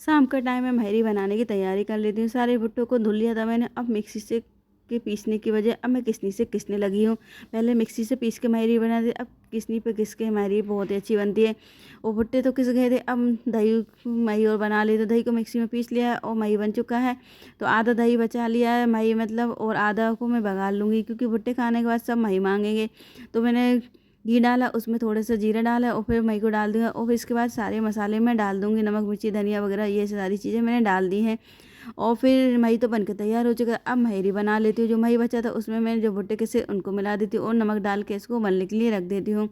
शाम का टाइम है, मैगी बनाने की तैयारी कर लेती हूँ। सारे भुट्टो को धुल लिया था मैंने। अब मिक्सी से के पीसने की बजाय अब मैं किसनी से किसने लगी हूँ। पहले मिक्सी से पीस के मैगी बना दी, अब किसनी पे किस के मैगी बहुत ही अच्छी बनती है। वो भुट्टे तो किस गए थे, अब दही मैगी और बना ली। तो दही को मिक्सी में पीस लिया है और मैगी बन चुका है। तो आधा दही बचा लिया है मैगी मतलब, और आधा को मैं बघार लूँगी क्योंकि भुट्टे खाने के बाद सब मैगी मांगेंगे। तो मैंने घी डाला, उसमें थोड़ा सा जीरा डाला और फिर मैगी को डाल दूँगा और फिर इसके बाद सारे मसाले मैं डाल दूँगी, नमक मिर्ची धनिया वगैरह ये सारी चीज़ें मैंने डाल दी हैं। और फिर मैगी तो बनकर तैयार हो चुका है। अब मैगी बना लेती हूँ। जो मैगी बचा था उसमें मैं जो भुट्टे के से उनको मिला देती हूँ और नमक डाल के इसको उबलने के लिए रख देती हूँ।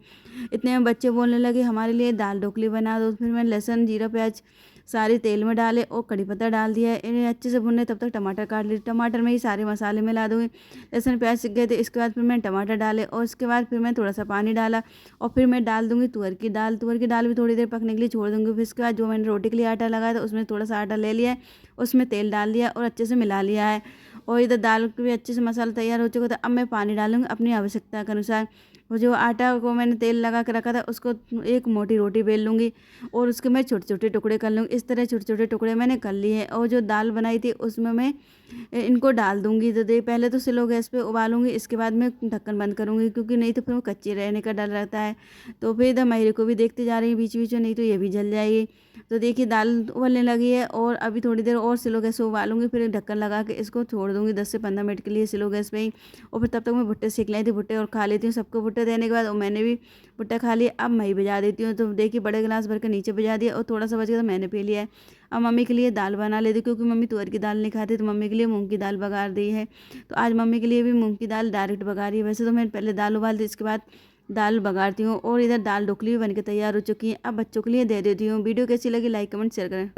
इतने में बच्चे बोलने लगे हमारे लिए दाल ढोकली बना दो। फिर मैं लहसुन जीरा प्याज सारे तेल में डाले और कड़ी पत्ता डाल दिया है। इन्हें अच्छे से भुनने तब तक टमाटर काट लिए। टमाटर में ही सारे मसाले मिला दूँगी। लहसुन प्याज सीख गए थे, इसके बाद फिर मैं टमाटर डाले और इसके बाद फिर मैं थोड़ा सा पानी डाला और फिर मैं डाल दूँगी तुअर की दाल। तुअर की दाल भी थोड़ी देर पकने के लिए छोड़ दूँगी। फिर इसके बाद जो मैंने रोटी के लिए आटा लगाया था उसमें थोड़ा सा आटा ले लिया है, उसमें तेल डाल दिया और अच्छे से मिला लिया है। और इधर दाल भी अच्छे से मसाला तैयार हो चुका था। अब मैं पानी डालूँगी अपनी आवश्यकता के अनुसार। वो जो आटा को मैंने तेल लगा के रखा था उसको एक मोटी रोटी बेल लूँगी और उसके मैं छोटे छोटे टुकड़े कर लूँगी। इस तरह छोटे छोटे टुकड़े मैंने कर लिए हैं। और जो दाल बनाई थी उसमें मैं इनको डाल दूँगी। तो पहले तो स्लो गैस पे उबालूँगी, इसके बाद मैं ढक्कन बंद करूँगी क्योंकि नहीं तो फिर वो कच्चे रहने का डर रहता है। तो फिर इधर मैगी को भी देखते जा रही है बीच बीच में, नहीं तो ये भी जल जाएगी। तो देखिए दाल उबलने लगी है और अभी थोड़ी देर और स्लो गैस पे उबालूँगी, फिर ढक्कन लगा के इसको छोड़ दूँगी 10 से 15 मिनट के लिए स्लो गैस पे ही। और फिर तब तक मैं भुट्टे सेक लाई थी, भुट्टे और खा लेती हूँ। सबको भुट्टे देने के बाद और मैंने भी भुट्टा खा लिया। अब मैं ही बजा देती हूँ। तो देखिए बड़े गिलास भर के नीचे बजा दिया और थोड़ा सा बच गया तो मैंने पी लिया है। अब मम्मी के लिए दाल बना लेती क्योंकि मम्मी तुअर की दाल नहीं खाती, तो मम्मी के लिए मूँग की दाल बघार दी है। तो आज मम्मी के लिए भी मूँग की दाल डायरेक्ट बघारी है। वैसे तो मैं पहले दाल उबालती इसके बाद दाल बघारती हूँ। और इधर दाल ढोकली भी बनके तैयार हो चुकी है। अब बच्चों के लिए दे देती हूँ। वीडियो कैसी लगी लाइक कमेंट शेयर करें।